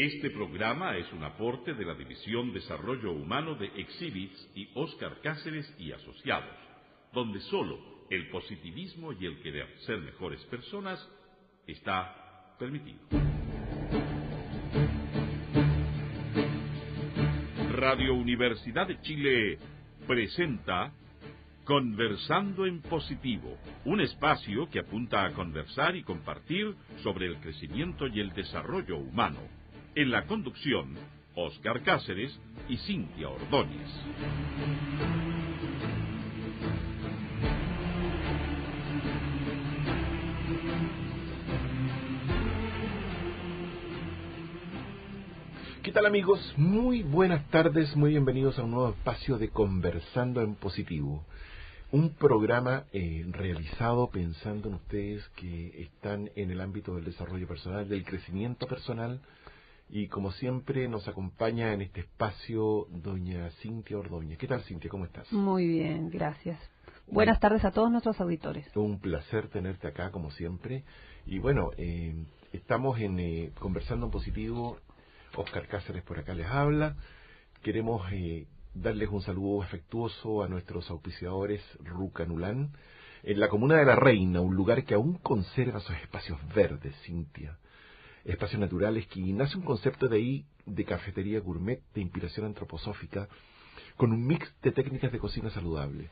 Este programa es un aporte de la División Desarrollo Humano de Exhibits y Óscar Cáceres y Asociados, donde solo el positivismo y el querer ser mejores personas está permitido. Radio Universidad de Chile presenta Conversando en Positivo, un espacio que apunta a conversar y compartir sobre el crecimiento y el desarrollo humano. En la conducción, Óscar Cáceres y Cintia Ordóñez. ¿Qué tal, amigos? Muy buenas tardes, muy bienvenidos a un nuevo espacio de Conversando en Positivo. Un programa realizado pensando en ustedes que están en el ámbito del desarrollo personal, del crecimiento personal. Y como siempre nos acompaña en este espacio doña Cintia Ordóñez. ¿Qué tal, Cintia? ¿Cómo estás? Muy bien, gracias. Buenas tardes a todos nuestros auditores. Un placer tenerte acá, como siempre. Y bueno, estamos en Conversando en Positivo. Óscar Cáceres por acá les habla. Queremos darles un saludo afectuoso a nuestros auspiciadores Rucanulán, en la comuna de La Reina, un lugar que aún conserva sus espacios verdes, Cintia. Espacios naturales, que nace un concepto de ahí de cafetería gourmet de inspiración antroposófica, con un mix de técnicas de cocina saludable.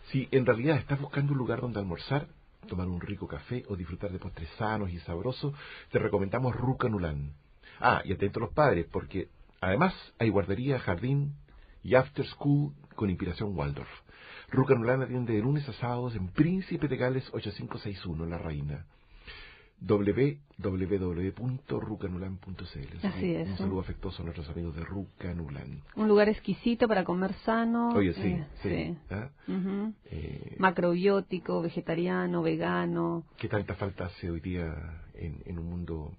Si en realidad estás buscando un lugar donde almorzar, tomar un rico café o disfrutar de postres sanos y sabrosos, te recomendamos Rucanulán. Ah, y atento a los padres, porque además hay guardería, jardín y after school con inspiración Waldorf. Rucanulán atiende de lunes a sábados en Príncipe de Gales 8561, La Reina. www.rucanulán.cl. Así es. Un saludo afectuoso a nuestros amigos de Rucanulán. Un lugar exquisito para comer sano. Oye, sí. ¿Ah? Macrobiótico, vegetariano, vegano. ¿Qué tanta falta hace hoy día en un mundo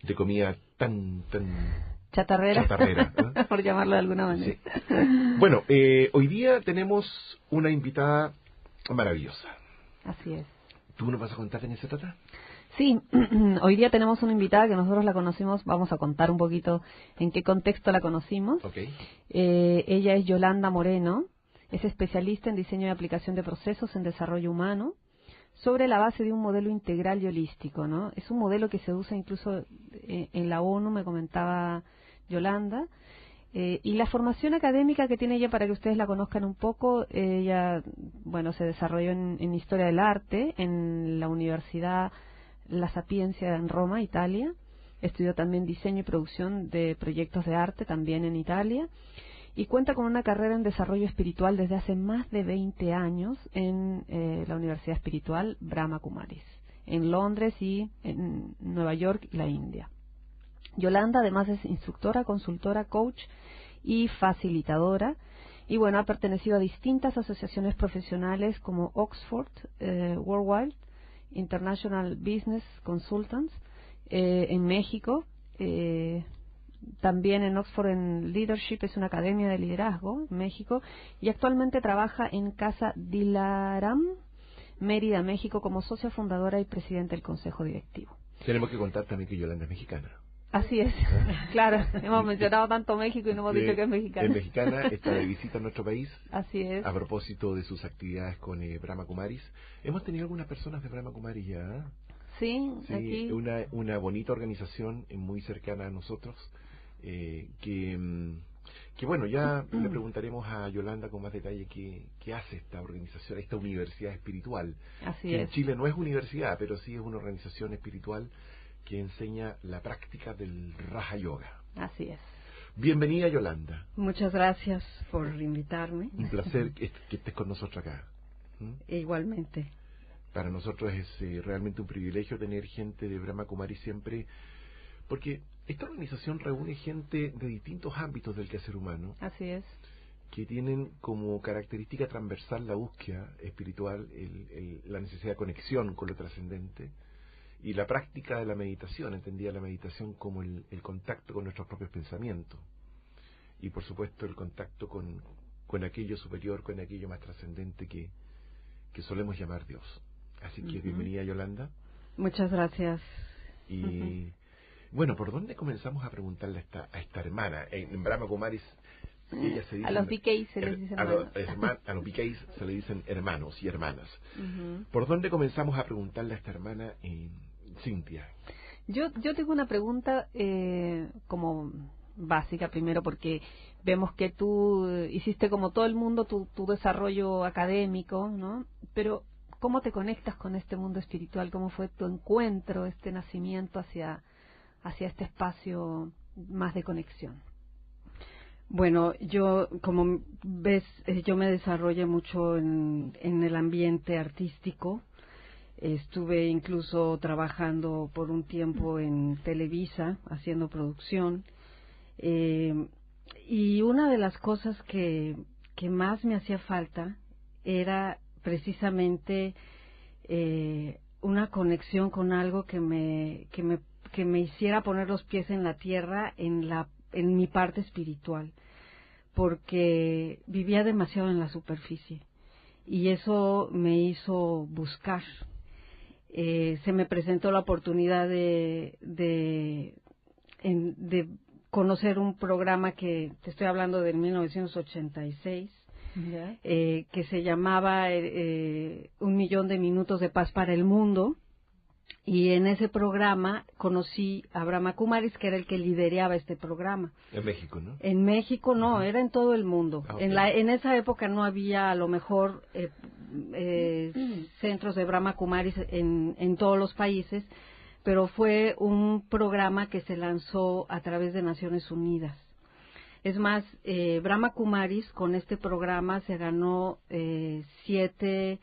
de comida tan chatarrera, ¿eh? por llamarlo de alguna manera? Sí. Bueno, hoy día tenemos una invitada maravillosa. Así es. ¿Tú nos vas a contar de qué se trata? Sí, hoy día tenemos una invitada que nosotros la conocimos, vamos a contar un poquito en qué contexto la conocimos. Okay. Ella es Yolanda Moreno, es especialista en diseño y aplicación de procesos en desarrollo humano, sobre la base de un modelo integral y holístico, ¿no? Es un modelo que se usa incluso en la ONU, me comentaba Yolanda. Y la formación académica que tiene ella, para que ustedes la conozcan un poco, ella, bueno, se desarrolló en Historia del Arte en la Universidad La Sapienza en Roma, Italia. Estudió también diseño y producción de proyectos de arte también en Italia. Y cuenta con una carrera en desarrollo espiritual desde hace más de 20 años en la Universidad Espiritual Brahma Kumaris, en Londres y en Nueva York y la India. Yolanda además es instructora, consultora, coach y facilitadora. Y bueno, ha pertenecido a distintas asociaciones profesionales como Oxford Worldwide International Business Consultants en México, también en Oxford en Leadership, es una academia de liderazgo en México, y actualmente trabaja en Casa Dilaram, Mérida, México, como socia fundadora y presidente del Consejo Directivo. Tenemos que contar también que Yolanda es mexicana. Así es, claro, hemos mencionado tanto México y no hemos dicho que es mexicana. Es mexicana, está de visita a nuestro país. Así es. A propósito de sus actividades con Brahma Kumaris. Hemos tenido algunas personas de Brahma Kumaris ya. Sí, sí, aquí. Una bonita organización muy cercana a nosotros, que bueno, ya le preguntaremos a Yolanda con más detalle qué hace esta organización, esta universidad espiritual. Así que es. En Chile no es universidad, pero sí es una organización espiritual que enseña la práctica del Raja Yoga. Así es. Bienvenida, Yolanda. Muchas gracias por invitarme. Un placer que estés con nosotros acá. Igualmente. Para nosotros es realmente un privilegio tener gente de Brahma Kumaris siempre, porque esta organización reúne gente de distintos ámbitos del quehacer humano. Así es. Que tienen como característica transversal la búsqueda espiritual, la necesidad de conexión con lo trascendente, y la práctica de la meditación, entendida la meditación como el contacto con nuestros propios pensamientos, y por supuesto el contacto con aquello superior, con aquello más trascendente que solemos llamar Dios. Así que bienvenida, Yolanda. Muchas gracias. Y Bueno, ¿por dónde comenzamos a preguntarle a esta hermana? En Brahma Kumaris, ella se dice, a los BKs se les dicen a los BKs se le dicen hermanos y hermanas. ¿Por dónde comenzamos a preguntarle a esta hermana, Cintia? Yo tengo una pregunta como básica primero, porque vemos que tú hiciste como todo el mundo tu desarrollo académico, ¿no? Pero ¿cómo te conectas con este mundo espiritual? ¿Cómo fue tu encuentro, este nacimiento hacia este espacio más de conexión? Bueno, yo, como ves, yo me desarrollé mucho en el ambiente artístico. Estuve incluso trabajando por un tiempo en Televisa, haciendo producción. Y una de las cosas que más me hacía falta era precisamente una conexión con algo que me hiciera poner los pies en la tierra en mi parte espiritual, porque vivía demasiado en la superficie y eso me hizo buscar. Se me presentó la oportunidad de conocer un programa que te estoy hablando del 1986, que se llamaba 1.000.000 de minutos de paz para el mundo. Y en ese programa conocí a Brahma Kumaris, que era el que lideraba este programa. En México, ¿no? En México no, era en todo el mundo. Okay. En esa época no había a lo mejor centros de Brahma Kumaris en todos los países, pero fue un programa que se lanzó a través de Naciones Unidas. Es más, Brahma Kumaris con este programa se ganó 7,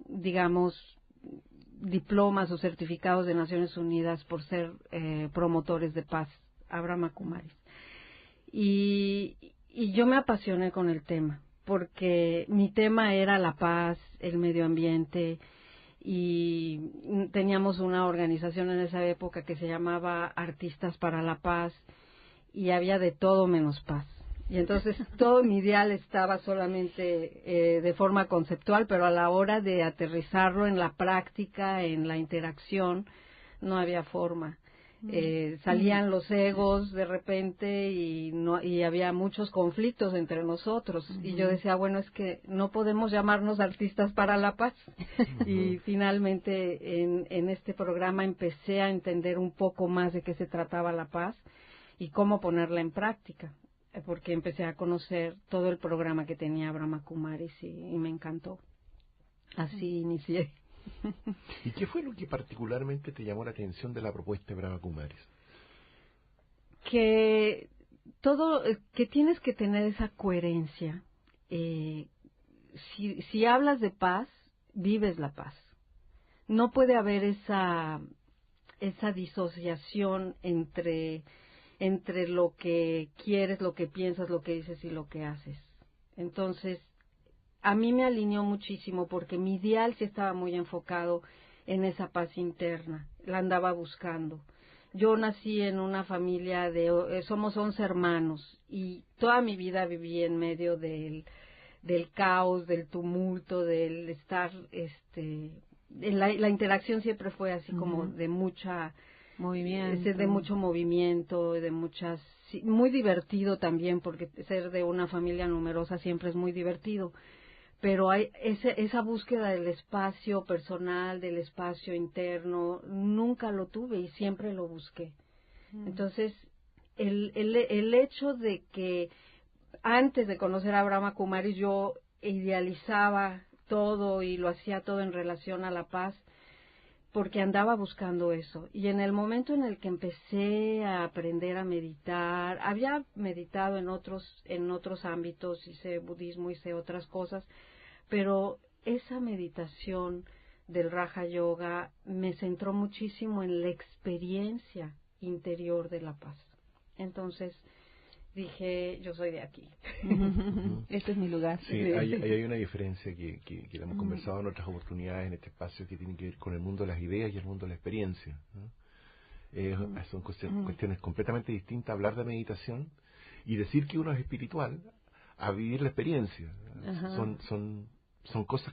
digamos, diplomas o certificados de Naciones Unidas por ser promotores de paz a Brahma Kumaris. Y yo me apasioné con el tema, porque mi tema era la paz, el medio ambiente, y teníamos una organización en esa época que se llamaba Artistas para la Paz, y había de todo menos paz. Y entonces todo mi ideal estaba solamente de forma conceptual, pero a la hora de aterrizarlo en la práctica, en la interacción, no había forma. Salían los egos de repente y había muchos conflictos entre nosotros. Y yo decía, bueno, es que no podemos llamarnos artistas para la paz. Y finalmente en este programa empecé a entender un poco más de qué se trataba la paz y cómo ponerla en práctica, porque empecé a conocer todo el programa que tenía Brahma Kumaris y me encantó. Así inicié. ¿Y qué fue lo que particularmente te llamó la atención de la propuesta de Brahma Kumaris? Que tienes que tener esa coherencia. Si hablas de paz, vives la paz. No puede haber esa disociación entre lo que quieres, lo que piensas, lo que dices y lo que haces. Entonces, a mí me alineó muchísimo porque mi ideal sí estaba muy enfocado en esa paz interna, la andaba buscando. Yo nací en una familia somos 11 hermanos y toda mi vida viví en medio del caos, del tumulto, del estar, la interacción siempre fue así como de mucha movimiento, de mucho movimiento, muy divertido también, porque ser de una familia numerosa siempre es muy divertido, pero hay esa búsqueda del espacio personal, del espacio interno, nunca lo tuve y siempre lo busqué. Entonces, el hecho de que antes de conocer a Brahma Kumaris yo idealizaba todo y lo hacía todo en relación a la paz, porque andaba buscando eso. Y en el momento en el que empecé a aprender a meditar, había meditado en otros ámbitos, hice budismo, hice otras cosas, pero esa meditación del Raja Yoga me centró muchísimo en la experiencia interior de la paz. Entonces dije, yo soy de aquí. Este es mi lugar. Sí, hay una diferencia que la hemos conversado en otras oportunidades en este espacio, que tiene que ver con el mundo de las ideas y el mundo de la experiencia, ¿no? Son cuestiones completamente distintas hablar de meditación y decir que uno es espiritual a vivir la experiencia. Son cosas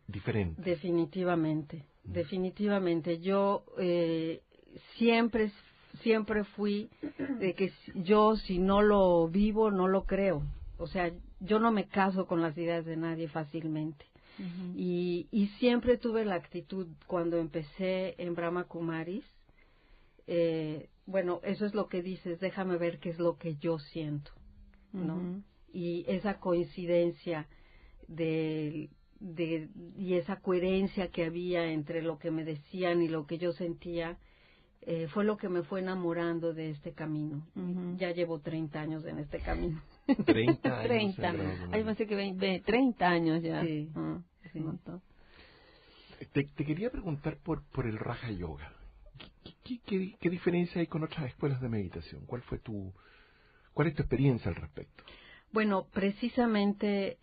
diferentes. Definitivamente. Yo siempre fui de que yo si no lo vivo, no lo creo. O sea, yo no me caso con las ideas de nadie fácilmente. Uh-huh. Y siempre tuve la actitud cuando empecé en Brahma Kumaris, bueno, eso es lo que dices, déjame ver qué es lo que yo siento, ¿no? Uh-huh. Y esa coincidencia y esa coherencia que había entre lo que me decían y lo que yo sentía, fue lo que me fue enamorando de este camino. Uh-huh. Ya llevo 30 años en este camino. 30 años. 30. Ay, me sé que 30 años ya. Sí. Sí. Te quería preguntar por el Raja Yoga. ¿Qué diferencia hay con otras escuelas de meditación? ¿Cuál es tu experiencia al respecto? Bueno, precisamente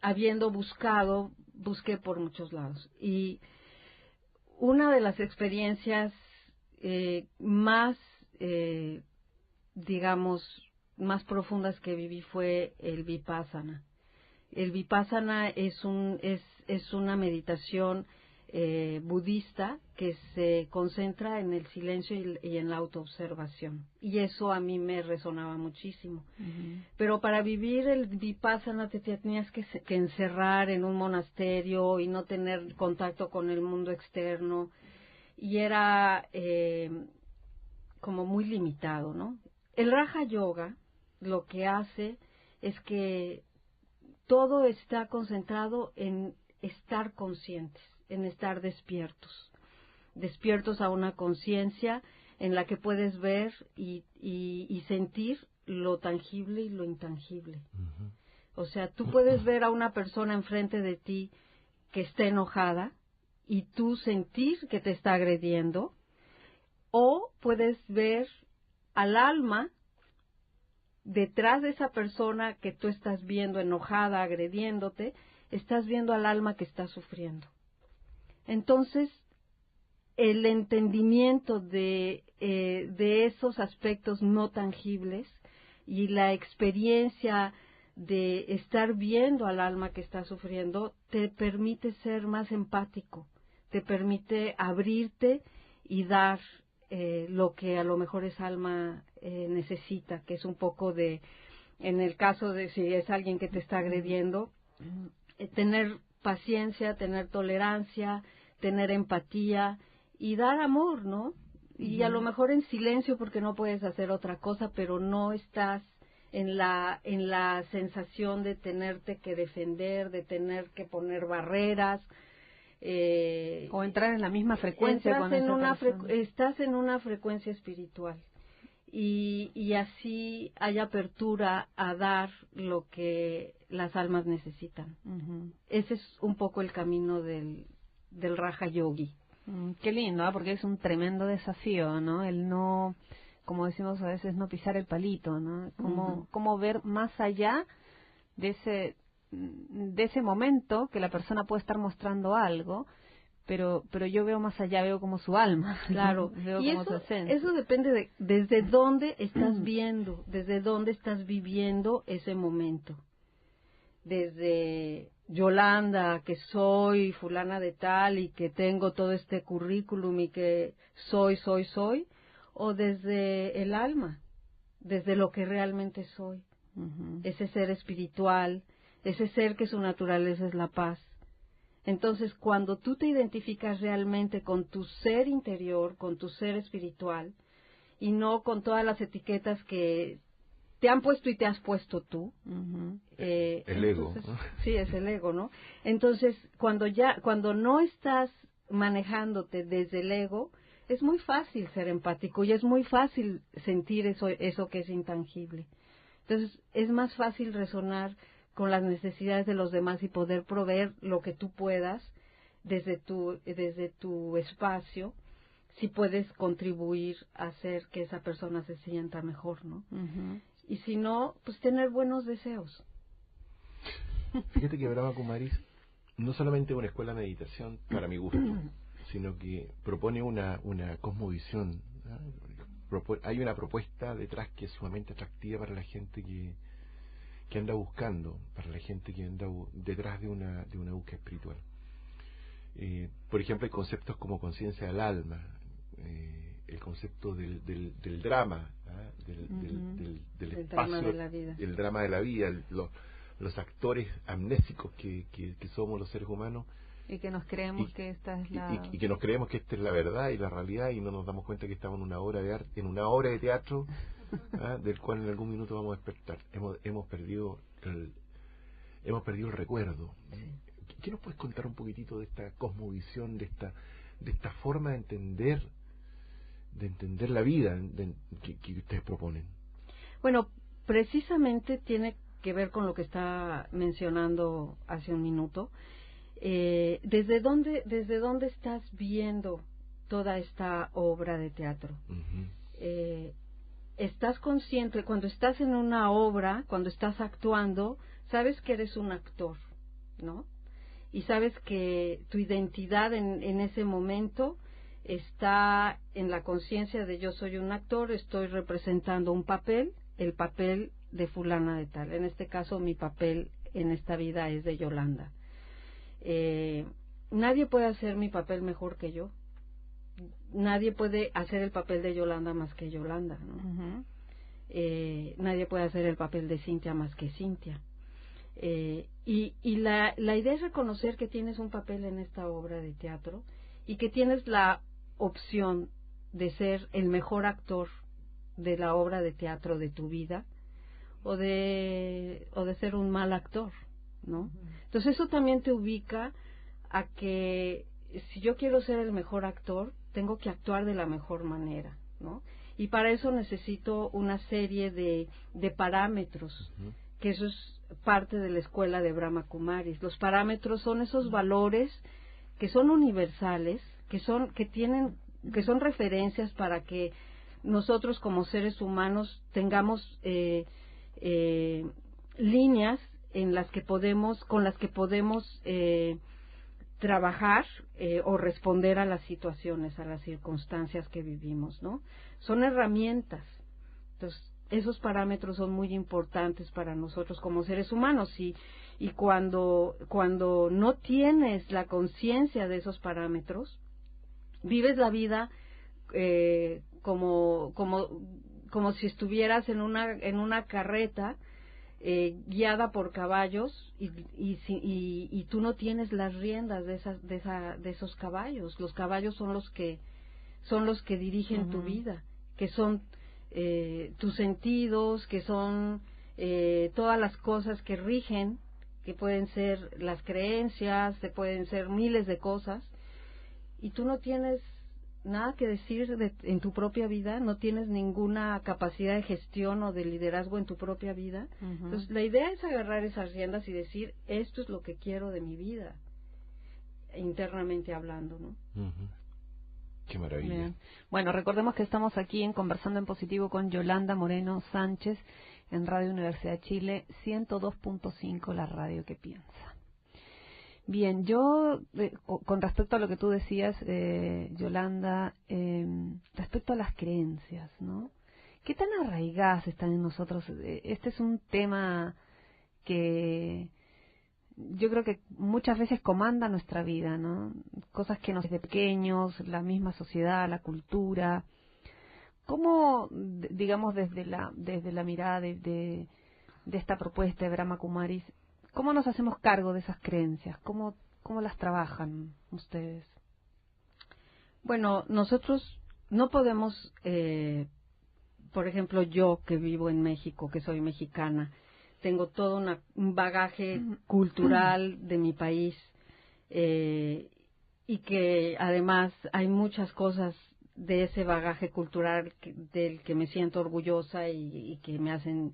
habiendo busqué por muchos lados. Y una de las experiencias más, digamos, más profundas que viví fue el Vipassana. El Vipassana es una meditación budista que se concentra en el silencio y en la autoobservación. Y eso a mí me resonaba muchísimo. Uh-huh. Pero para vivir el Vipassana te tenías que encerrar en un monasterio y no tener contacto con el mundo externo. Y era como muy limitado, ¿no? El Raja Yoga lo que hace es que todo está concentrado en estar conscientes, en estar despiertos a una conciencia en la que puedes ver y sentir lo tangible y lo intangible. Uh-huh. O sea, tú puedes ver a una persona enfrente de ti que está enojada y tú sentir que te está agrediendo, o puedes ver al alma detrás de esa persona que tú estás viendo enojada, agrediéndote, estás viendo al alma que está sufriendo. Entonces, el entendimiento de esos aspectos no tangibles y la experiencia de estar viendo al alma que está sufriendo te permite ser más empático, te permite abrirte y dar lo que a lo mejor esa alma necesita, que es un poco de, en el caso de si es alguien que te está agrediendo, tener paciencia, tener tolerancia, tener empatía y dar amor, ¿no? Y a lo mejor en silencio porque no puedes hacer otra cosa, pero no estás en la sensación de tenerte que defender, de tener que poner barreras, o entrar en la misma frecuencia con esa persona. Estás en una frecuencia espiritual y así hay apertura a dar lo que las almas necesitan. Uh-huh. Ese es un poco el camino del Raja Yogi. Qué lindo, ¿eh? Porque es un tremendo desafío, ¿no? El no, como decimos a veces, no pisar el palito, ¿no? Cómo ver más allá de ese momento que la persona puede estar mostrando algo, pero yo veo más allá, veo como su alma. Claro, veo y como su esencia. Eso depende de desde dónde estás viendo, desde dónde estás viviendo ese momento. Desde Yolanda, que soy fulana de tal y que tengo todo este currículum y que soy, o desde el alma, desde lo que realmente soy. Uh-huh. Ese ser espiritual, ese ser que su naturaleza es la paz. Entonces, cuando tú te identificas realmente con tu ser interior, con tu ser espiritual, y no con todas las etiquetas que te han puesto y te has puesto tú. Uh-huh. El ego. ¿No? Sí, es el ego, ¿no? Entonces, cuando no estás manejándote desde el ego, es muy fácil ser empático y es muy fácil sentir eso que es intangible. Entonces, es más fácil resonar con las necesidades de los demás y poder proveer lo que tú puedas desde tu espacio, si puedes contribuir a hacer que esa persona se sienta mejor, ¿no? Uh-huh. Y si no, pues tener buenos deseos. Fíjate que Brahma Kumaris no solamente es una escuela de meditación para mi gusto, sino que propone una cosmovisión, ¿no? Hay una propuesta detrás que es sumamente atractiva para la gente que anda buscando, para la gente que anda detrás de una búsqueda espiritual. Por ejemplo, hay conceptos como conciencia del alma, el concepto del drama, del espacio, drama de la vida. el drama de la vida, los actores amnésicos que somos los seres humanos. Y que nos creemos que esta es la... Y que nos creemos que esta es la verdad y la realidad, y no nos damos cuenta que estamos en una obra de arte, en una obra de teatro, del cual en algún minuto vamos a despertar. Hemos perdido el recuerdo. ¿Qué nos puedes contar un poquitito de esta cosmovisión, de esta forma de entender la vida que ustedes proponen? Bueno, precisamente tiene que ver con lo que está mencionando hace un minuto. ¿Desde dónde estás viendo toda esta obra de teatro? Uh-huh. Estás consciente, cuando estás en una obra, cuando estás actuando, sabes que eres un actor, ¿no? Y sabes que tu identidad en ese momento está en la conciencia de yo soy un actor, estoy representando un papel, el papel de fulana de tal. En este caso, mi papel en esta vida es de Yolanda. Nadie puede hacer mi papel mejor que yo. Nadie puede hacer el papel de Yolanda más que Yolanda, ¿no? Uh-huh. Nadie puede hacer el papel de Cintia más que Cintia. Y la idea es reconocer que tienes un papel en esta obra de teatro y que tienes la opción de ser el mejor actor de la obra de teatro de tu vida o de ser un mal actor, ¿no? Uh-huh. Entonces eso también te ubica a que si yo quiero ser el mejor actor, tengo que actuar de la mejor manera, ¿no? Y para eso necesito una serie de parámetros, uh-huh, que eso es parte de la escuela de Brahma Kumaris. Los parámetros son esos valores que son universales, que son referencias para que nosotros como seres humanos tengamos líneas con las que podemos trabajar o responder a las situaciones, a las circunstancias que vivimos, ¿no? Son herramientas. Entonces, esos parámetros son muy importantes para nosotros como seres humanos y cuando no tienes la conciencia de esos parámetros, vives la vida como si estuvieras en una carreta guiada por caballos y tú no tienes las riendas de esos caballos. Los caballos son los que dirigen, uh-huh, tu vida, que son tus sentidos, que son todas las cosas que rigen, que pueden ser las creencias, pueden ser miles de cosas, y tú no tienes nada que decir en tu propia vida, no tienes ninguna capacidad de gestión o de liderazgo en tu propia vida. Uh-huh. Entonces la idea es agarrar esas riendas y decir, esto es lo que quiero de mi vida, internamente hablando, ¿no? Uh-huh. Qué maravilla. Bien. Bueno, recordemos que estamos aquí en Conversando en Positivo con Yolanda Moreno Sánchez en Radio Universidad de Chile 102.5, la radio que piensa. Bien, yo, con respecto a lo que tú decías, Yolanda, respecto a las creencias, ¿no? ¿Qué tan arraigadas están en nosotros? Este es un tema que yo creo que muchas veces comanda nuestra vida, ¿no? Cosas que nos desde pequeños, la misma sociedad, la cultura. ¿Cómo, digamos, desde la mirada de esta propuesta de Brahma Kumaris, cómo nos hacemos cargo de esas creencias? ¿Cómo las trabajan ustedes? Bueno, nosotros no podemos, por ejemplo, yo que vivo en México, que soy mexicana, tengo todo un bagaje cultural de mi país y que además hay muchas cosas de ese bagaje cultural del que me siento orgullosa y que me hacen,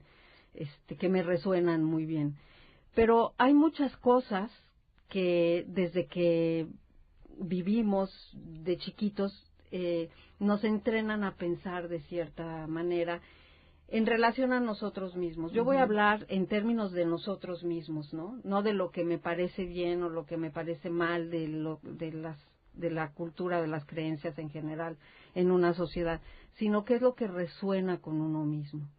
que me resuenan muy bien. Pero hay muchas cosas que desde que vivimos de chiquitos nos entrenan a pensar de cierta manera en relación a nosotros mismos. Yo voy a hablar en términos de nosotros mismos, ¿no? No de lo que me parece bien o lo que me parece mal de la cultura, de las creencias en general en una sociedad, sino qué es lo que resuena con uno mismo.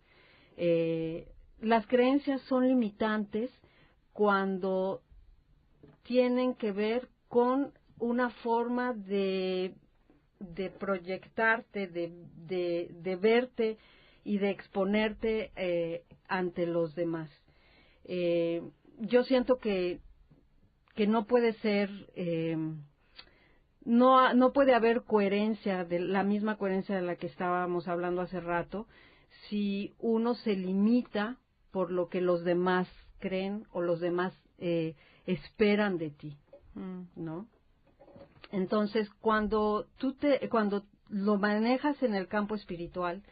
Las creencias son limitantes cuando tienen que ver con una forma de proyectarte, de verte y de exponerte ante los demás. Yo siento que no puede ser, no puede haber coherencia, de la misma coherencia de la que estábamos hablando hace rato, si uno se limita por lo que los demás creen o los demás esperan de ti, ¿no? Entonces, cuando lo manejas en el campo espiritual,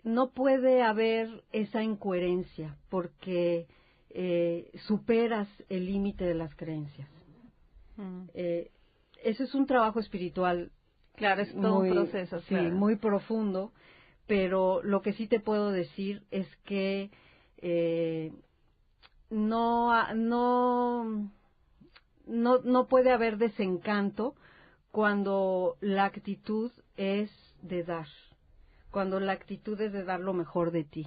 no puede haber esa incoherencia porque superas el límite de las creencias. Eso es un trabajo espiritual. Claro, es todo un proceso. Sí, claro. muy profundo, pero lo que sí te puedo decir es que no puede haber desencanto cuando la actitud es de dar, cuando la actitud es de dar lo mejor de ti.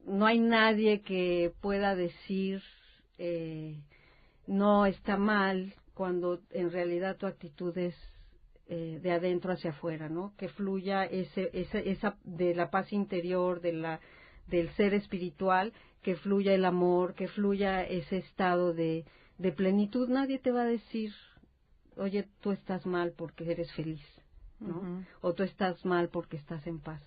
No hay nadie que pueda decir no está mal cuando en realidad tu actitud es de adentro hacia afuera, ¿no? Que fluya esa de la paz interior, del ser espiritual, que fluya el amor, que fluya ese estado de plenitud. Nadie te va a decir, oye, tú estás mal porque eres feliz, ¿no? O tú estás mal porque estás en paz.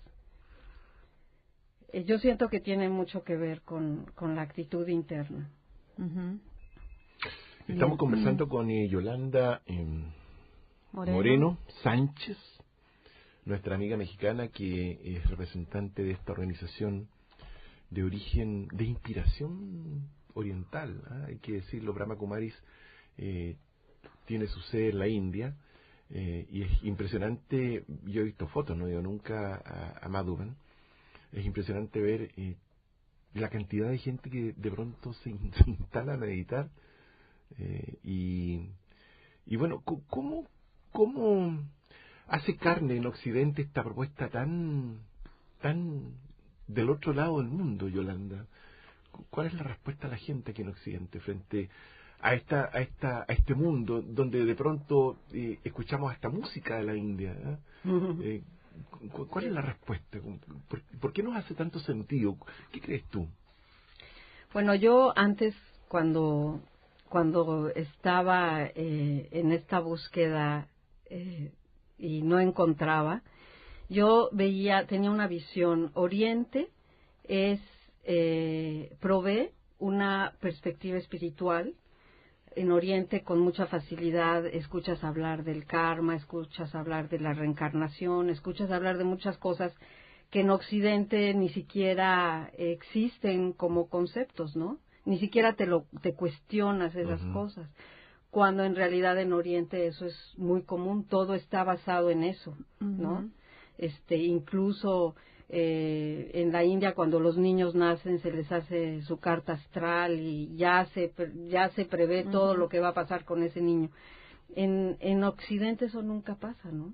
Yo siento que tiene mucho que ver con la actitud interna. Estamos conversando con Yolanda Moreno Sánchez, nuestra amiga mexicana que es representante de esta organización de origen, de inspiración oriental, hay que decirlo. Brahma Kumaris tiene su sede en la India y es impresionante. Yo he visto fotos, no he ido nunca a Madhuban. Es impresionante ver la cantidad de gente que de pronto se instala a meditar y bueno, ¿cómo hace carne en Occidente esta propuesta tan del otro lado del mundo, Yolanda? ¿Cuál es la respuesta a la gente aquí en Occidente frente a este mundo donde de pronto escuchamos hasta música de la India? ¿Cuál es la respuesta? ¿Por qué nos hace tanto sentido? ¿Qué crees tú? Bueno, yo antes, cuando estaba en esta búsqueda y no encontraba, yo tenía una visión. Oriente provee una perspectiva espiritual. En Oriente, con mucha facilidad, escuchas hablar del karma, escuchas hablar de la reencarnación, escuchas hablar de muchas cosas que en Occidente ni siquiera existen como conceptos, ¿no? Ni siquiera te cuestionas esas cosas, cuando en realidad en Oriente eso es muy común, todo está basado en eso, ¿no? Incluso en la India, cuando los niños nacen, se les hace su carta astral y ya se prevé todo lo que va a pasar con ese niño. En Occidente eso nunca pasa, ¿no?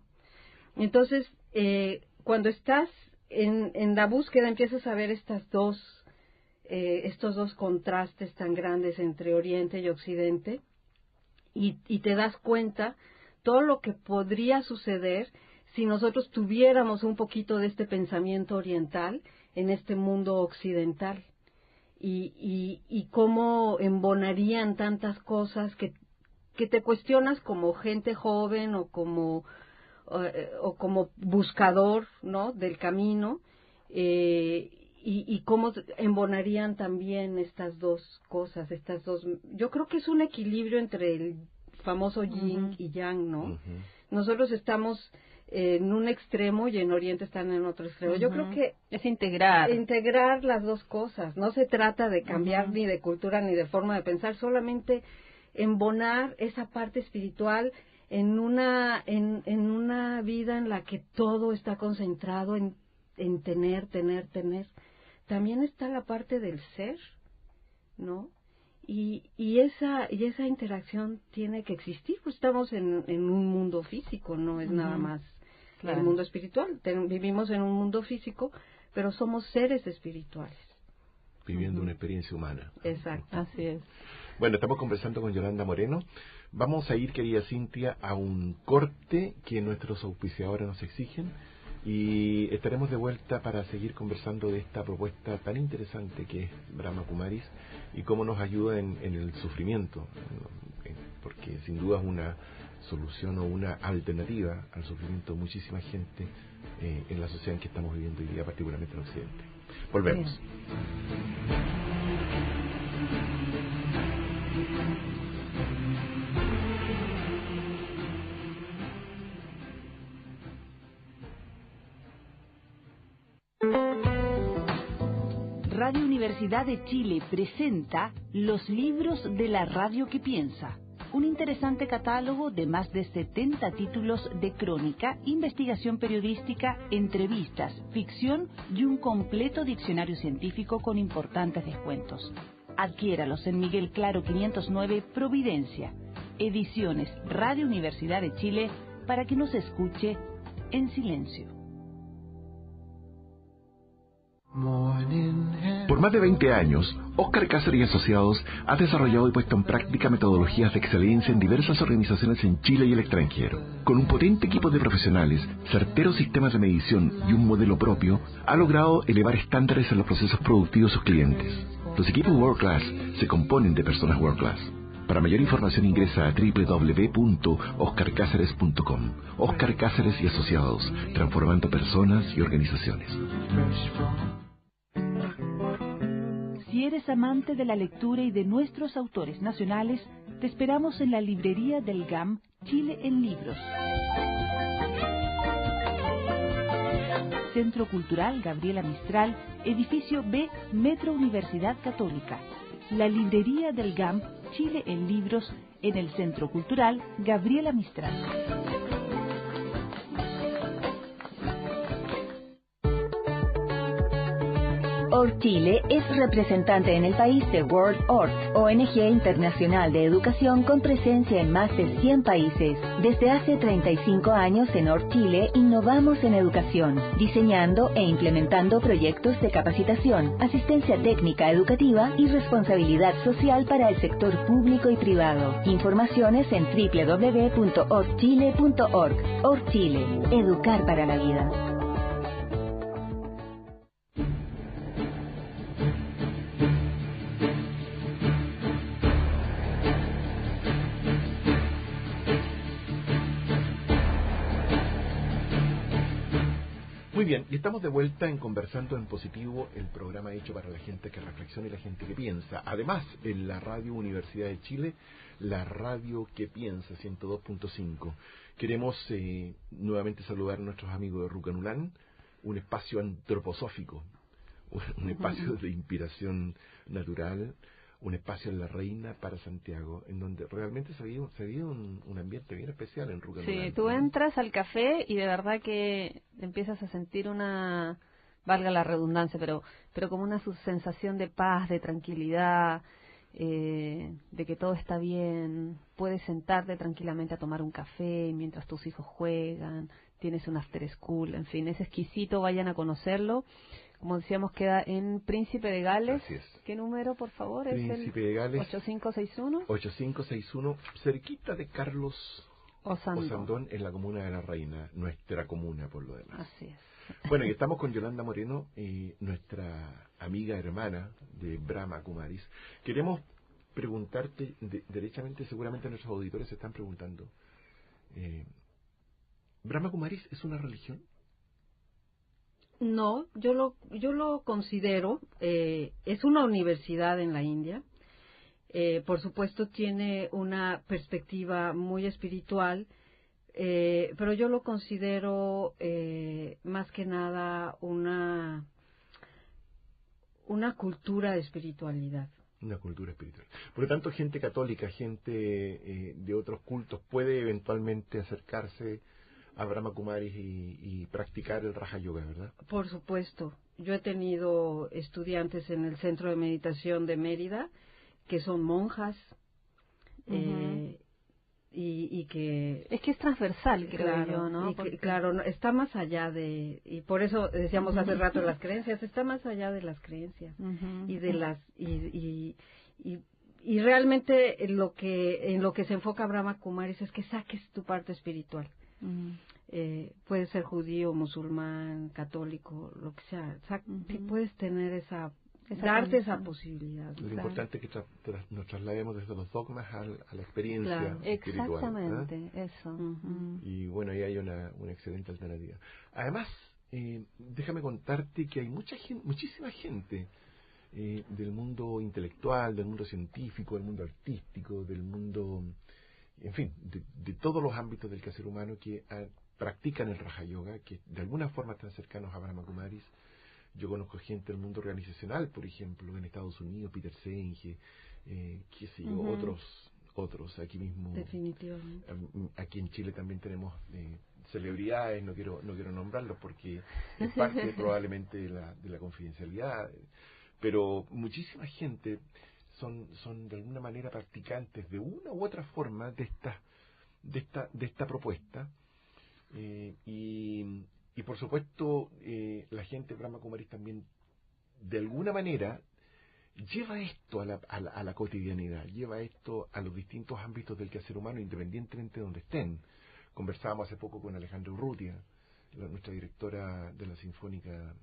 Entonces, cuando estás en la búsqueda, empiezas a ver estos dos contrastes tan grandes entre Oriente y Occidente, y te das cuenta todo lo que podría suceder si nosotros tuviéramos un poquito de este pensamiento oriental en este mundo occidental, y cómo embonarían tantas cosas que te cuestionas como gente joven o como buscador, ¿no?, del camino, y cómo embonarían también estas dos cosas, yo creo que es un equilibrio entre el famoso yin y yang, ¿no? Nosotros estamos en un extremo y en Oriente están en otro extremo. Yo creo que es integrar las dos cosas. No se trata de cambiar ni de cultura ni de forma de pensar, solamente embonar esa parte espiritual en una vida en la que todo está concentrado en tener. También está la parte del ser, ¿no? Y esa interacción tiene que existir, pues estamos en un mundo físico, no es nada más el mundo espiritual. Vivimos en un mundo físico, pero somos seres espirituales. viviendo una experiencia humana. Exacto. Así es. Bueno, estamos conversando con Yolanda Moreno. Vamos a ir, querida Cintia, a un corte que nuestros auspiciadores nos exigen y estaremos de vuelta para seguir conversando de esta propuesta tan interesante que es Brahma Kumaris y cómo nos ayuda en el sufrimiento, porque sin duda es una solución o una alternativa al sufrimiento de muchísima gente en la sociedad en que estamos viviendo hoy día, particularmente en Occidente. Volvemos. Radio Universidad de Chile presenta Los libros de la radio que piensa, un interesante catálogo de más de 70 títulos de crónica, investigación periodística, entrevistas, ficción y un completo diccionario científico con importantes descuentos. Adquiéralos en Miguel Claro 509, Providencia. Ediciones Radio Universidad de Chile para que nos escuche en silencio. Por más de 20 años, Óscar Cáceres y Asociados ha desarrollado y puesto en práctica metodologías de excelencia en diversas organizaciones en Chile y el extranjero. Con un potente equipo de profesionales, certeros sistemas de medición y un modelo propio, ha logrado elevar estándares en los procesos productivos de sus clientes. Los equipos World Class se componen de personas World Class. Para mayor información ingresa a www.oscarcaceres.com. Óscar Cáceres y Asociados, transformando personas y organizaciones. Si eres amante de la lectura y de nuestros autores nacionales, te esperamos en la librería del GAM, Chile en Libros. Centro Cultural Gabriela Mistral, Edificio B, Metro Universidad Católica. La librería del GAM, Chile en Libros, en el Centro Cultural Gabriela Mistral. ORT Chile es representante en el país de World ORT, ONG internacional de educación con presencia en más de 100 países. Desde hace 35 años en ORT Chile innovamos en educación, diseñando e implementando proyectos de capacitación, asistencia técnica educativa y responsabilidad social para el sector público y privado. Informaciones en www.ortchile.org. ORT Chile, educar para la vida. Muy bien, y estamos de vuelta en Conversando en Positivo, el programa hecho para la gente que reflexiona y la gente que piensa. Además, en la Radio Universidad de Chile, la radio que piensa, 102.5. Queremos nuevamente saludar a nuestros amigos de Rucanulán, un espacio antroposófico, un espacio de inspiración natural, un espacio en La Reina para Santiago, en donde realmente se vive un ambiente bien especial en Rucanulán. Sí, tú entras al café y de verdad que empiezas a sentir una, valga la redundancia, pero como una sensación de paz, de tranquilidad, de que todo está bien. Puedes sentarte tranquilamente a tomar un café mientras tus hijos juegan, tienes un after school, en fin, es exquisito, vayan a conocerlo. Como decíamos, queda en Príncipe de Gales. Así es. ¿Qué número, por favor? Príncipe ¿Es de Gales. 8561? 8561, cerquita de Carlos Osandón. Osandón, en la comuna de La Reina, nuestra comuna por lo demás. Así es. Bueno, y estamos con Yolanda Moreno, nuestra amiga hermana de Brahma Kumaris. Queremos preguntarte, derechamente, seguramente nuestros auditores se están preguntando, ¿Brahma Kumaris es una religión? No, yo lo considero, es una universidad en la India, por supuesto tiene una perspectiva muy espiritual, pero yo lo considero más que nada una cultura de espiritualidad. Una cultura espiritual. Por lo tanto, gente católica, gente de otros cultos puede eventualmente acercarse a Brahma Kumaris y practicar el Raja Yoga, ¿verdad? Por supuesto. Yo he tenido estudiantes en el Centro de Meditación de Mérida que son monjas. y que es que es transversal, creo claro, yo, ¿no? y que, claro, está más allá y por eso decíamos hace rato las creencias, está más allá de las creencias y de las y realmente en lo que se enfoca Brahma Kumaris es que saques tu parte espiritual. Puede ser judío, musulmán, católico, lo que sea, puedes tener darte esa posibilidad. Lo importante es que nos traslademos desde los dogmas a la experiencia espiritual. Exactamente, eso. Y bueno, ahí hay una excelente alternativa. Además, déjame contarte que hay muchísima gente del mundo intelectual, del mundo científico, del mundo artístico, del mundo, en fin, de todos los ámbitos del quehacer humano que practican el Raja Yoga, que de alguna forma están cercanos a Brahma Kumaris. Yo conozco gente del mundo organizacional, por ejemplo, en Estados Unidos, Peter Senge, qué sé yo, otros aquí mismo. Definitivamente. Aquí en Chile también tenemos celebridades, no quiero nombrarlos porque es parte probablemente de la confidencialidad, pero muchísima gente son de alguna manera practicantes de una u otra forma de esta propuesta. Y por supuesto, la gente de Brahma Kumaris también, de alguna manera, lleva esto a la cotidianidad, lleva esto a los distintos ámbitos del quehacer humano, independientemente de donde estén. Conversábamos hace poco con Alejandra Urrutia, nuestra directora de la Sinfónica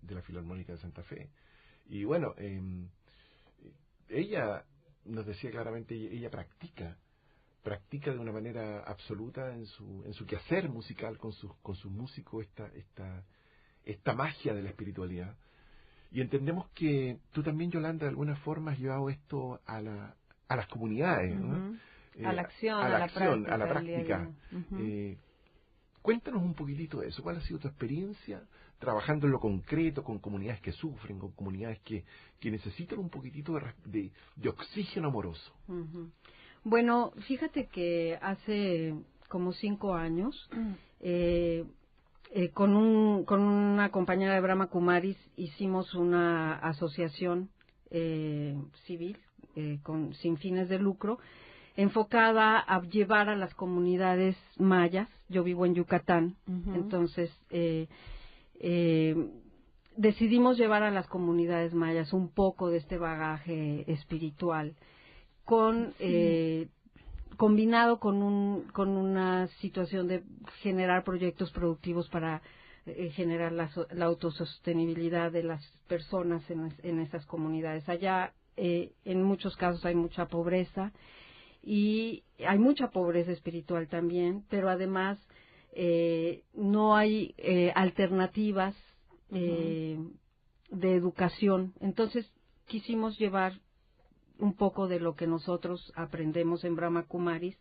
de la Filarmónica de Santa Fe. Y bueno, ella nos decía claramente, ella practica de una manera absoluta en su quehacer musical con sus músicos esta magia de la espiritualidad. Y entendemos que tú también, Yolanda, de alguna forma has llevado esto a las comunidades, ¿no? A la acción, a la práctica. Cuéntanos un poquitito de eso. ¿Cuál ha sido tu experiencia trabajando en lo concreto con comunidades que sufren, con comunidades que necesitan un poquitito de oxígeno amoroso? Bueno, fíjate que hace como 5 años, con una compañera de Brahma Kumaris hicimos una asociación civil sin fines de lucro, enfocada a llevar a las comunidades mayas. Yo vivo en Yucatán, entonces decidimos llevar a las comunidades mayas un poco de este bagaje espiritual, combinado con una situación de generar proyectos productivos para generar la autosostenibilidad de las personas en esas comunidades. Allá, en muchos casos, hay mucha pobreza y hay mucha pobreza espiritual también, pero además no hay alternativas de educación. Entonces, quisimos llevar un poco de lo que nosotros aprendemos en Brahma Kumaris,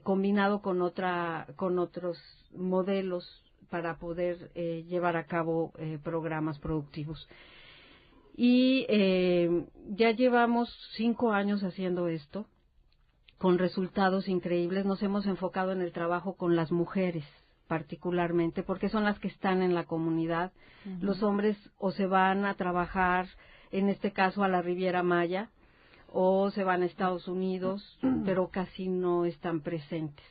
combinado con otros modelos para poder llevar a cabo programas productivos. Y ya llevamos 5 años haciendo esto, con resultados increíbles. Nos hemos enfocado en el trabajo con las mujeres, particularmente, porque son las que están en la comunidad. Los hombres o se van a trabajar, en este caso a la Riviera Maya, o se van a Estados Unidos, pero casi no están presentes.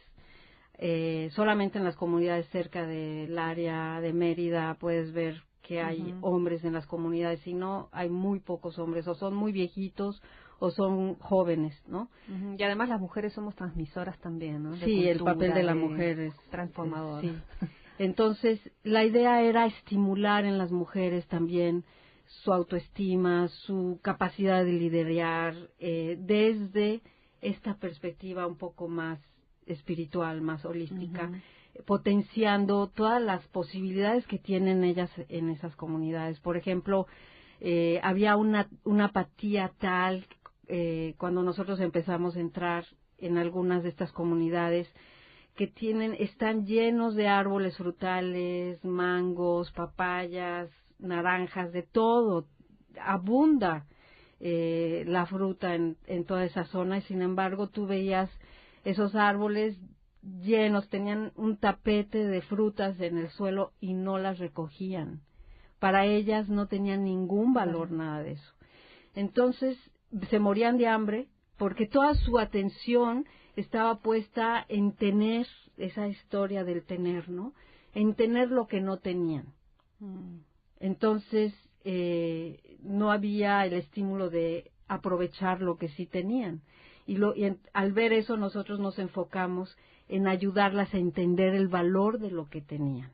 Solamente en las comunidades cerca del área de Mérida puedes ver que hay hombres en las comunidades, si no, hay muy pocos hombres, o son muy viejitos o son jóvenes, ¿no? Y además las mujeres somos transmisoras también, ¿no? Sí, el papel de la mujer es transformador. Sí. Entonces, la idea era estimular en las mujeres también su autoestima, su capacidad de liderar, desde esta perspectiva un poco más espiritual, más holística, potenciando todas las posibilidades que tienen ellas en esas comunidades. Por ejemplo, había una apatía tal cuando nosotros empezamos a entrar en algunas de estas comunidades que están llenos de árboles frutales, mangos, papayas, naranjas, de todo, abunda la fruta en toda esa zona, y sin embargo tú veías esos árboles llenos, tenían un tapete de frutas en el suelo y no las recogían. Para ellas no tenían ningún valor nada de eso. Entonces se morían de hambre porque toda su atención estaba puesta en tener esa historia del tener, ¿no? En tener lo que no tenían. Entonces, no había el estímulo de aprovechar lo que sí tenían. Al ver eso, nosotros nos enfocamos en ayudarlas a entender el valor de lo que tenían.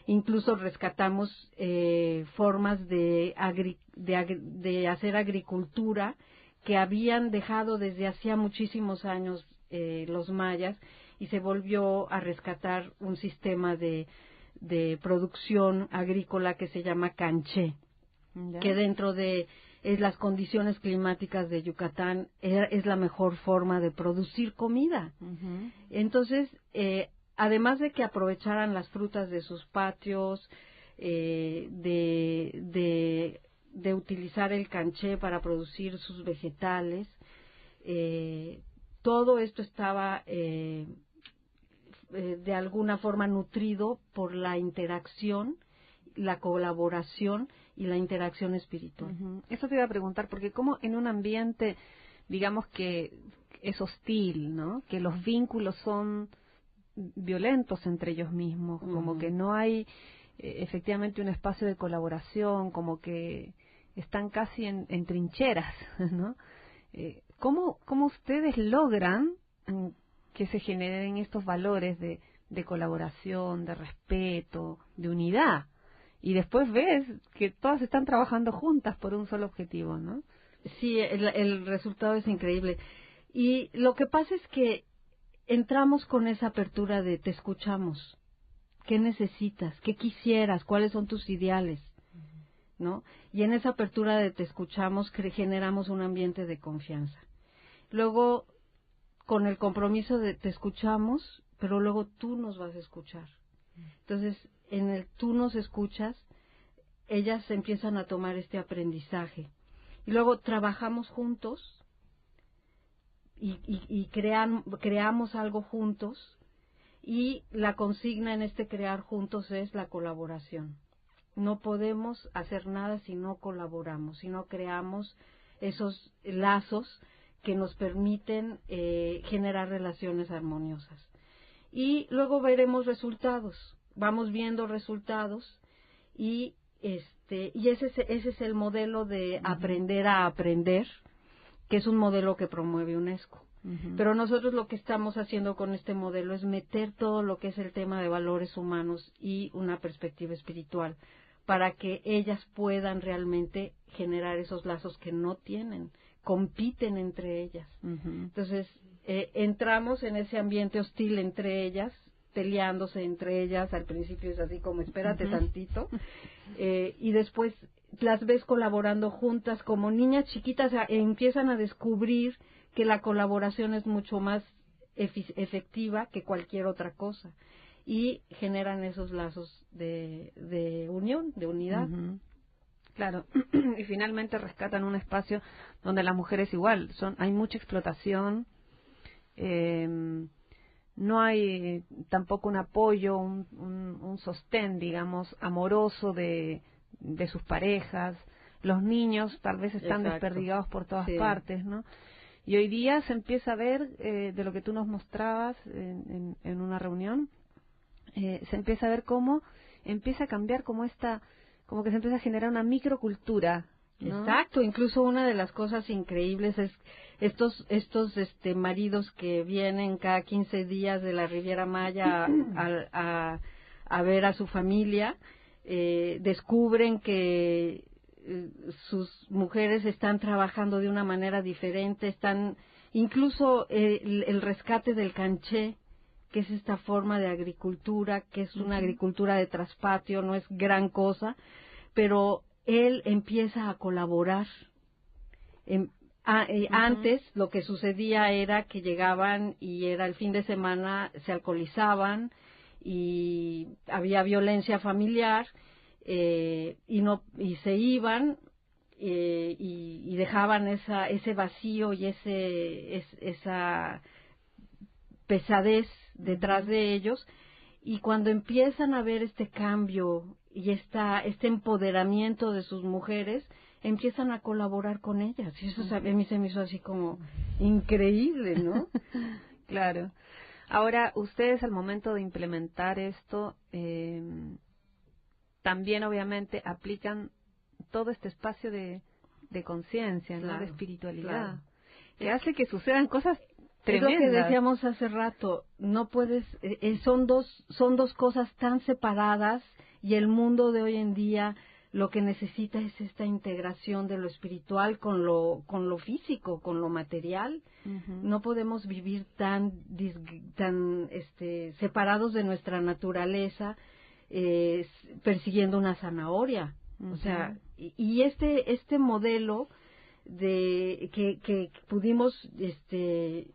Incluso rescatamos formas de hacer agricultura que habían dejado desde hacía muchísimos años los mayas, y se volvió a rescatar un sistema de producción agrícola que se llama canché, que dentro de las condiciones climáticas de Yucatán es la mejor forma de producir comida. Entonces, además de que aprovecharan las frutas de sus patios, de utilizar el canché para producir sus vegetales, todo esto estaba de alguna forma nutrido por la interacción, la colaboración y la interacción espiritual. Eso te iba a preguntar, porque como en un ambiente, digamos que es hostil, ¿no? Que los vínculos son violentos entre ellos mismos, como que no hay efectivamente un espacio de colaboración, como que están casi en trincheras, ¿no? ¿Cómo ustedes logran que se generen estos valores de colaboración, de respeto, de unidad? Y después ves que todas están trabajando juntas por un solo objetivo, ¿no? Sí, el resultado es increíble. Y lo que pasa es que entramos con esa apertura de te escuchamos. ¿Qué necesitas? ¿Qué quisieras? ¿Cuáles son tus ideales? ¿No? Y en esa apertura de te escuchamos generamos un ambiente de confianza. Luego, con el compromiso de te escuchamos, pero luego tú nos vas a escuchar. Entonces, en el tú nos escuchas, ellas empiezan a tomar este aprendizaje. Y luego trabajamos juntos y creamos algo juntos, y la consigna en este crear juntos es la colaboración. No podemos hacer nada si no colaboramos, si no creamos esos lazos que nos permiten generar relaciones armoniosas. Y luego veremos resultados, vamos viendo resultados, y ese es el modelo de aprender a aprender, que es un modelo que promueve UNESCO. Pero nosotros lo que estamos haciendo con este modelo es meter todo lo que es el tema de valores humanos y una perspectiva espiritual, para que ellas puedan realmente generar esos lazos que no tienen, compiten entre ellas. Entonces, entramos en ese ambiente hostil entre ellas, peleándose entre ellas. Al principio es así como espérate tantito, y después las ves colaborando juntas como niñas chiquitas, empiezan a descubrir que la colaboración es mucho más efectiva que cualquier otra cosa, y generan esos lazos de unión, de unidad. Claro, y finalmente rescatan un espacio donde las mujeres igual, hay mucha explotación, no hay tampoco un apoyo, un sostén, digamos, amoroso de sus parejas. Los niños tal vez están desperdigados por todas partes, ¿no? Y hoy día se empieza a ver, de lo que tú nos mostrabas en una reunión, se empieza a ver cómo empieza a cambiar como que se empieza a generar una microcultura, ¿no? Exacto, incluso una de las cosas increíbles es estos maridos que vienen cada 15 días de la Riviera Maya a ver a su familia, descubren que sus mujeres están trabajando de una manera diferente, incluso el rescate del canché, que es esta forma de agricultura, que es una agricultura de traspatio, no es gran cosa, pero él empieza a colaborar. Antes lo que sucedía era que llegaban y era el fin de semana, se alcoholizaban y había violencia familiar, y se iban y dejaban ese vacío y esa pesadez detrás de ellos, y cuando empiezan a ver este cambio y este empoderamiento de sus mujeres, empiezan a colaborar con ellas, y eso a mí se me hizo así como increíble, ¿no? Claro. Ahora, ustedes al momento de implementar esto, también obviamente aplican todo este espacio de conciencia, ¿no? De espiritualidad, que hace que sucedan cosas tremendas. Es lo que decíamos hace rato, no puedes, son dos cosas tan separadas, y el mundo de hoy en día lo que necesita es esta integración de lo espiritual con lo físico, con lo material. No podemos vivir tan separados de nuestra naturaleza, persiguiendo una zanahoria. O sea, y este modelo que pudimos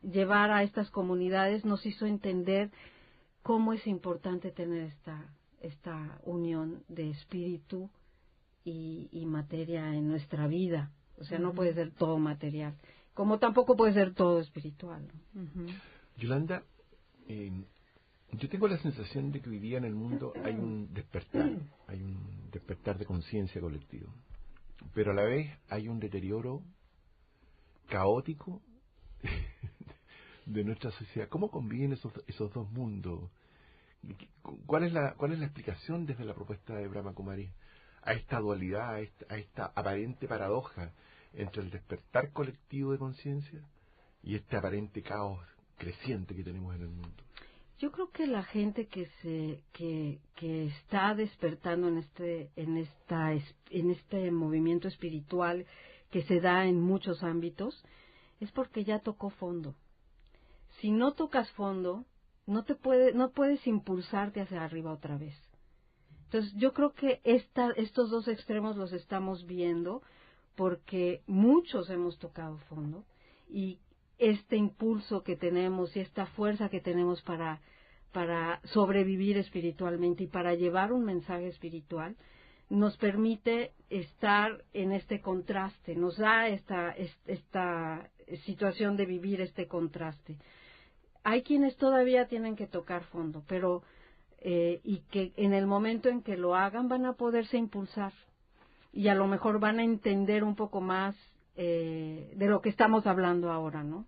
llevar a estas comunidades nos hizo entender cómo es importante tener esta unión de espíritu y materia en nuestra vida. O sea, no puede ser todo material, como tampoco puede ser todo espiritual, ¿no? Yolanda, yo tengo la sensación de que hoy día en el mundo hay un despertar de conciencia colectivo, pero a la vez hay un deterioro caótico de nuestra sociedad. ¿Cómo conviven esos dos mundos? ¿Cuál es la explicación desde la propuesta de Brahma Kumari a esta dualidad, a esta aparente paradoja entre el despertar colectivo de conciencia y este aparente caos creciente que tenemos en el mundo? Yo creo que la gente que está despertando en este movimiento espiritual que se da en muchos ámbitos es porque ya tocó fondo. Si no tocas fondo, no puedes impulsarte hacia arriba otra vez. Entonces, yo creo que estos dos extremos los estamos viendo porque muchos hemos tocado fondo, y este impulso que tenemos y esta fuerza que tenemos para sobrevivir espiritualmente y para llevar un mensaje espiritual nos permite estar en este contraste, nos da esta situación de vivir este contraste. Hay quienes todavía tienen que tocar fondo, pero y que en el momento en que lo hagan van a poderse impulsar y a lo mejor van a entender un poco más de lo que estamos hablando ahora, ¿no?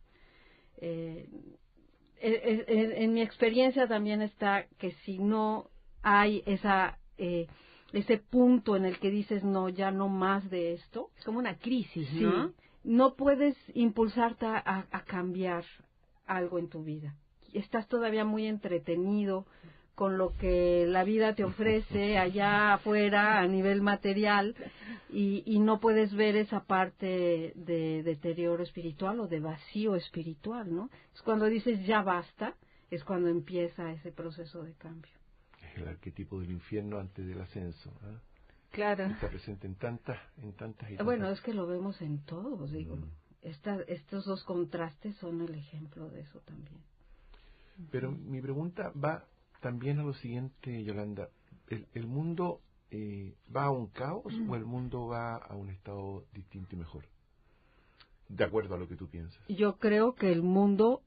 En mi experiencia también está que si no hay ese punto en el que dices no, ya no más de esto, es como una crisis, sí, ¿no? No puedes impulsarte a cambiar algo en tu vida. Estás todavía muy entretenido con lo que la vida te ofrece allá afuera a nivel material y no puedes ver esa parte de deterioro espiritual o de vacío espiritual, ¿no? Es cuando dices ya basta, es cuando empieza ese proceso de cambio. Es el arquetipo del infierno antes del ascenso, ¿eh? Claro. Está presente en tantas y tantas. Bueno, es que lo vemos en todos, digo. Estos dos contrastes son el ejemplo de eso también. Pero mi pregunta va también a lo siguiente, Yolanda. ¿El mundo va a un caos o el mundo va a un estado distinto y mejor? De acuerdo a lo que tú piensas. Yo creo que el mundo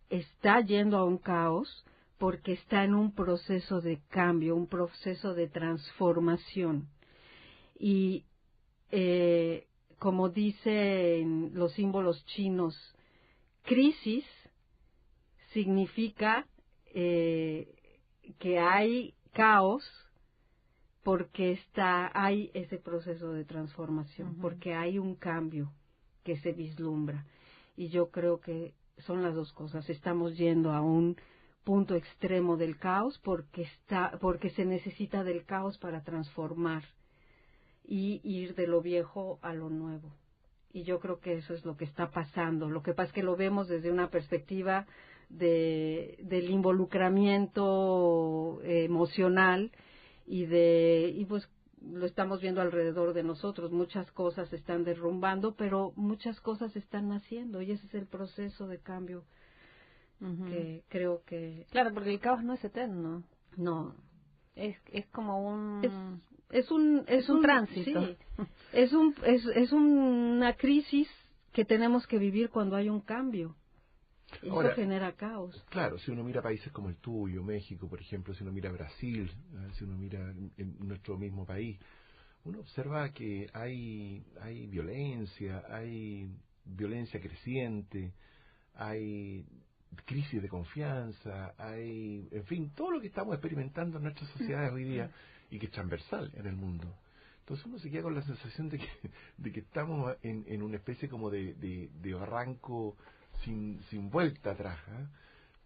está yendo a un caos porque está en un proceso de cambio, un proceso de transformación. Y como dicen los símbolos chinos, crisis significa que hay caos porque hay ese proceso de transformación, porque hay un cambio que se vislumbra. Y yo creo que son las dos cosas. Estamos yendo a un punto extremo del caos porque se necesita del caos para transformar y ir de lo viejo a lo nuevo. Y yo creo que eso es lo que está pasando. Lo que pasa es que lo vemos desde una perspectiva del involucramiento emocional y pues lo estamos viendo alrededor de nosotros. Muchas cosas se están derrumbando, pero muchas cosas están naciendo y ese es el proceso de cambio que creo que... Claro, porque el caos no es eterno. No. Es como un... Es un tránsito. Sí, es una crisis que tenemos que vivir cuando hay un cambio. Eso Ahora, genera caos. Claro, si uno mira países como el tuyo, México, por ejemplo, si uno mira Brasil, si uno mira en nuestro mismo país, uno observa que hay violencia creciente, hay crisis de confianza, hay, en fin, todo lo que estamos experimentando en nuestras sociedades hoy día y que es transversal en el mundo. Entonces uno se queda con la sensación de que estamos en una especie como de barranco sin vuelta atrás, ¿eh?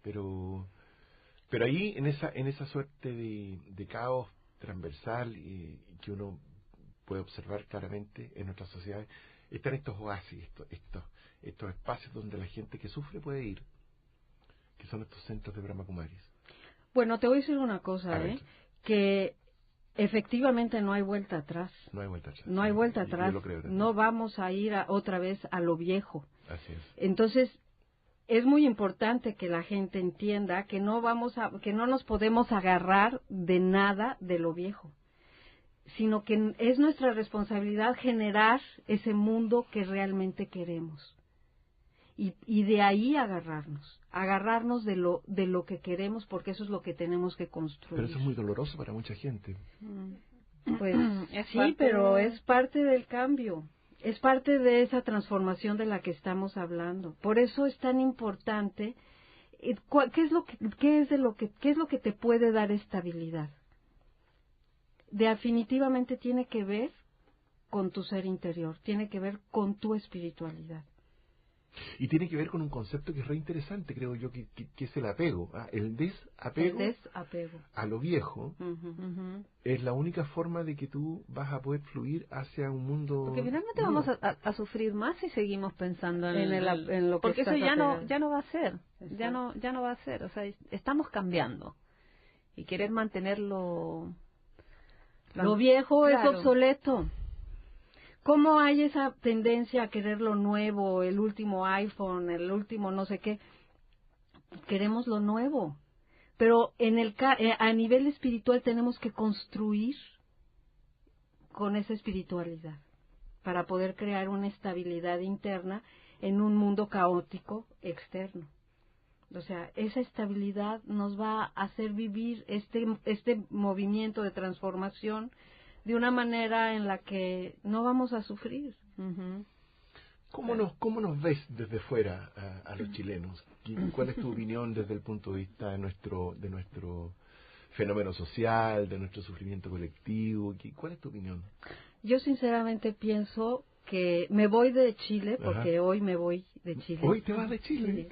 Pero ahí en esa suerte de caos transversal que uno puede observar claramente en nuestras sociedades, están estos oasis, estos espacios donde la gente que sufre puede ir, que son estos centros de Brahma Kumaris. Bueno, te voy a decir una cosa, que efectivamente no hay vuelta atrás. No hay vuelta atrás. No hay vuelta atrás. Yo lo creo también. No vamos a ir otra vez a lo viejo. Así es. Entonces, es muy importante que la gente entienda que no nos podemos agarrar de nada de lo viejo, sino que es nuestra responsabilidad generar ese mundo que realmente queremos. Y de ahí agarrarnos de lo que queremos, porque eso es lo que tenemos que construir. Pero eso es muy doloroso para mucha gente. Pues sí, pero es parte del cambio, es parte de esa transformación de la que estamos hablando. Por eso es tan importante, ¿qué es lo que te puede dar estabilidad? Definitivamente tiene que ver con tu ser interior, tiene que ver con tu espiritualidad. Y tiene que ver con un concepto que es re interesante, creo yo, que es el apego. El desapego a lo viejo. Es la única forma de que tú vas a poder fluir hacia un mundo... Porque finalmente vamos a sufrir más si seguimos pensando en lo que porque eso ya no va a ser. Exacto. Ya no va a ser. O sea, estamos cambiando. Y querer mantenerlo... Lo viejo claro. es obsoleto. ¿Cómo hay esa tendencia a querer lo nuevo, el último iPhone, el último no sé qué? Queremos lo nuevo. Pero a nivel espiritual tenemos que construir con esa espiritualidad para poder crear una estabilidad interna en un mundo caótico externo. O sea, esa estabilidad nos va a hacer vivir este movimiento de transformación de una manera en la que no vamos a sufrir. ¿Cómo nos ves desde fuera a los chilenos? ¿Cuál es tu opinión desde el punto de vista de nuestro fenómeno social, de nuestro sufrimiento colectivo? ¿Cuál es tu opinión? Yo sinceramente pienso que me voy de Chile, porque hoy me voy de Chile. ¿Hoy te vas de Chile?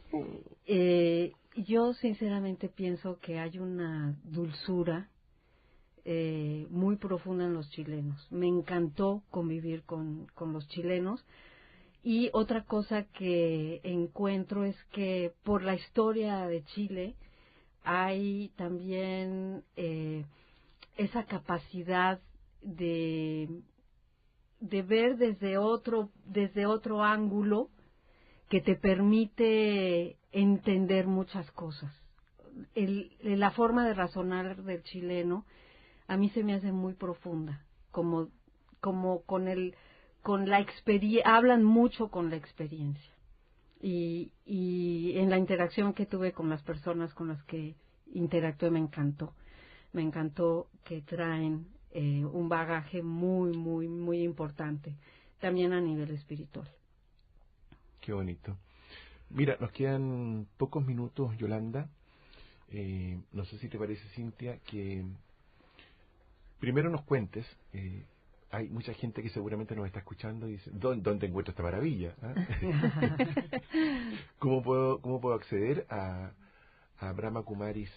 Yo sinceramente pienso que hay una dulzura muy profunda en los chilenos. Me encantó convivir con los chilenos. Y otra cosa que encuentro es que por la historia de Chile hay también esa capacidad de ver desde otro ángulo que te permite entender muchas cosas. La forma de razonar del chileno a mí se me hace muy profunda, como con la experiencia, hablan mucho con la experiencia. Y en la interacción que tuve con las personas con las que interactué me encantó que traen un bagaje muy, muy, muy importante, también a nivel espiritual. Qué bonito. Mira, nos quedan pocos minutos, Yolanda. No sé si te parece, Cintia, que primero nos cuentes. Hay mucha gente que seguramente nos está escuchando y dice, ¿dónde encuentro esta maravilla? ¿Cómo puedo acceder a Brahma Kumaris?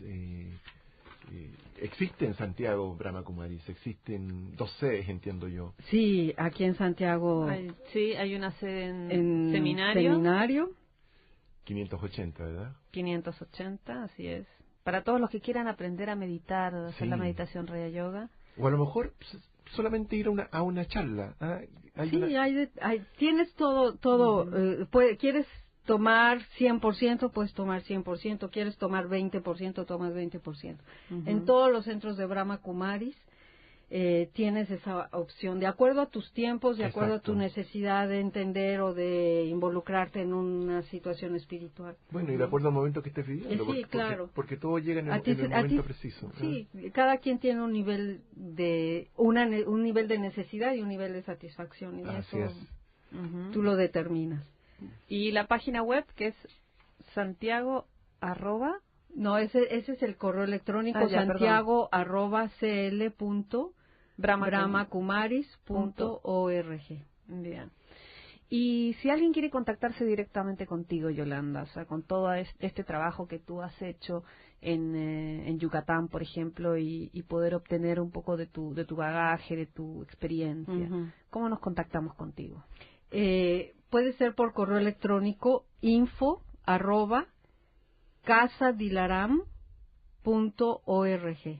¿Existe en Santiago Brahma Kumaris? Existen 2 sedes, entiendo yo. Sí, aquí en Santiago. Hay una sede en Seminario. 580, ¿verdad? 580, así es. Para todos los que quieran aprender a meditar, hacer la meditación Raya Yoga. O a lo mejor solamente ir a una charla. Tienes todo. ¿Quieres tomar 100%? Puedes tomar 100%. ¿Quieres tomar 20%? Tomas 20%. En todos los centros de Brahma Kumaris tienes esa opción, de acuerdo a tus tiempos, de acuerdo a tu necesidad de entender o de involucrarte en una situación espiritual. Bueno, y de acuerdo al momento que estés viviendo. Sí, claro. Porque todo llega en el momento preciso. Sí, cada quien tiene un nivel un nivel de necesidad y un nivel de satisfacción. Y así eso es. Tú lo determinas. Y la página web, que es Santiago No, ese es el correo electrónico, santiago@cl.brahmakumaris.org. Bien. Y si alguien quiere contactarse directamente contigo, Yolanda, o sea, con todo este trabajo que tú has hecho en Yucatán, por ejemplo, y poder obtener un poco de tu bagaje, de tu experiencia, ¿cómo nos contactamos contigo? Puede ser por correo electrónico info@casadilaram.org.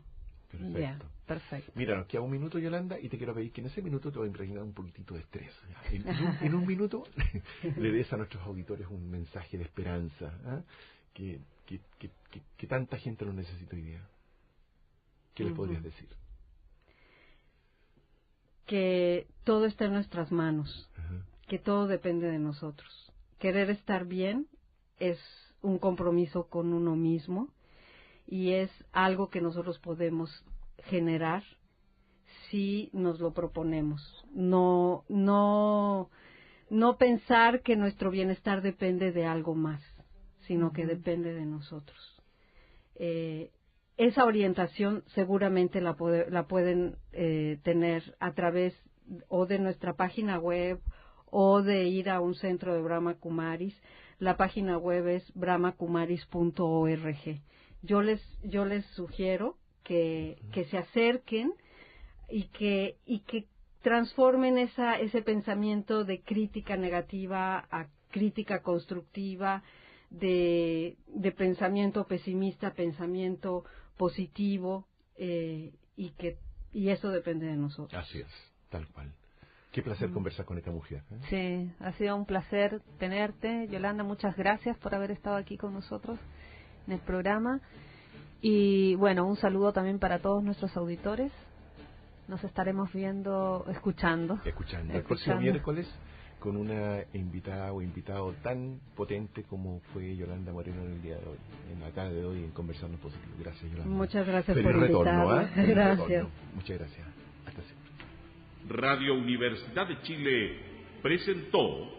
Perfecto. Ya, perfecto. Mira, nos queda un minuto, Yolanda, y te quiero pedir que en ese minuto te voy a impregnar un poquitito de estrés. En un minuto le des a nuestros auditores un mensaje de esperanza, ¿eh? que tanta gente lo necesita hoy día. ¿Qué les podrías decir? Que todo está en nuestras manos, Ajá. que todo depende de nosotros. Querer estar bien es un compromiso con uno mismo y es algo que nosotros podemos generar si nos lo proponemos. No pensar que nuestro bienestar depende de algo más, sino que depende de nosotros. Esa orientación seguramente la pueden tener a través o de nuestra página web o de ir a un centro de Brahma Kumaris. La página web es brahmakumaris.org. Yo les sugiero que se acerquen y que transformen ese pensamiento de crítica negativa a crítica constructiva, de pensamiento pesimista a pensamiento positivo, y eso depende de nosotros. Así es, tal cual. Qué placer conversar con esta mujer, ¿eh? Sí, ha sido un placer tenerte, Yolanda. Muchas gracias por haber estado aquí con nosotros en el programa. Y bueno, un saludo también para todos nuestros auditores. Nos estaremos viendo, escuchando. El próximo miércoles con una invitada o invitado tan potente como fue Yolanda Moreno en el día de hoy, en la tarde de hoy en Conversando Positivo. Gracias, Yolanda. Muchas gracias por invitarme. Feliz gracias. Retorno. Muchas gracias. Hasta siempre. Radio Universidad de Chile presentó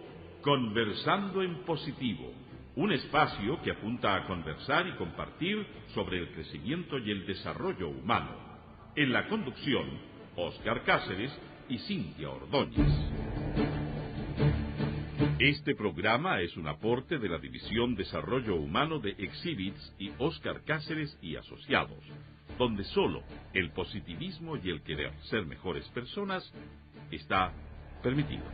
Conversando en Positivo, un espacio que apunta a conversar y compartir sobre el crecimiento y el desarrollo humano. En la conducción, Óscar Cáceres y Cintia Ordóñez. Este programa es un aporte de la División Desarrollo Humano de Exhibits y Óscar Cáceres y Asociados, donde solo el positivismo y el querer ser mejores personas está permitido.